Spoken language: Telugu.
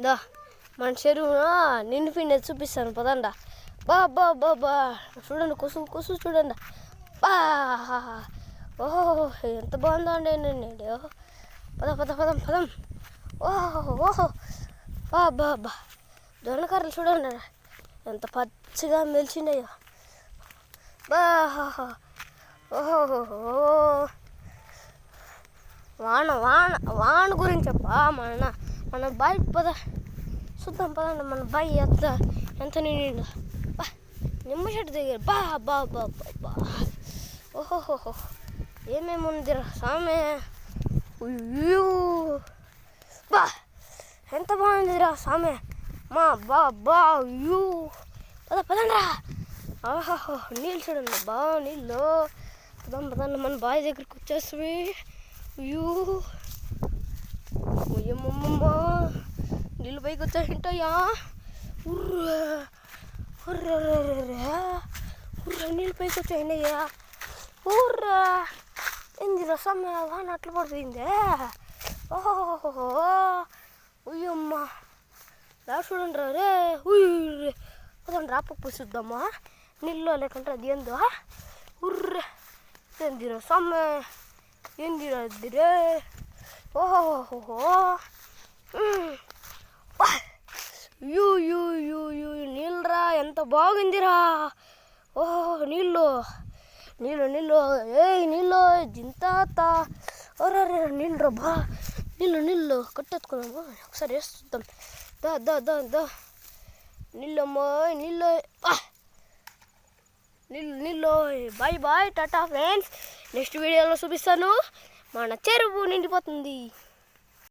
దా మన చెరువు నిండిపోయింది చూపిస్తాను పదండా. బా బా బా బా చూడండి, కొసు కొసు చూడండి. బా ఓహో ఎంత బాగుందో అండి. నేను పద పద పదం పదం. ఓహో ఓహో బా బా బా దొండకర్రలు చూడండి ఎంత పచ్చిగా మెలిచిండయో. బా ఓహో వాన వాన వాన గురించి చెప్పా మన బాయ్ పద చూద్దాం పదండి. మన బాయ్ ఎంత నిండిందో. బా నిమ్మ చెట్టు దగ్గర బా బా బా బా బా ఓహోహోహో ఏమేమి ఉందిరా సామె. బా ఎంత బాగుందిరా సామె. మా బా బా యూ పదండ్రా. ఆహాహో నీళ్ళు చూడండి బా నీళ్ళు. పదండి మన బావి దగ్గరికి వచ్చేసి ఏమమ్మమ్మ నీళ్ళు పైకి వచ్చేసింటాయా. నీళ్ళు పైకి వచ్చాయినయ్యా. ఊర్రా ఏందిరా సమ్మె వాన అట్లా పడుతుందే. ఓహోహో ఉయ్యమ్మ రా చూడండి రా రే. పదండి రాపప్పు చూద్దామా నీళ్ళు లేకుంటే అది ఏందో. ఉర్రే ఏందిరా సమ్మె ఏందిరా అదిరే. ఓహోహో యూ యూ యూ యూ నీళ్ళరా ఎంత బాగుందిరా. ఓహో నీళ్ళు నీళ్ళు నీళ్ళు నీళ్ళు జింతాత ఒరే నీళ్ళు బా నీళ్ళు కట్టెత్తుకున్నాము ఒకసారి వేస్తుందాం. దా దా దా దా నీళ్ళమ్మా నీళ్ళు నీళ్ళు. Bye bye tata friends. Next వీడియోలో చూపిస్తాను. మన చెరువు నిండిపోతుంది.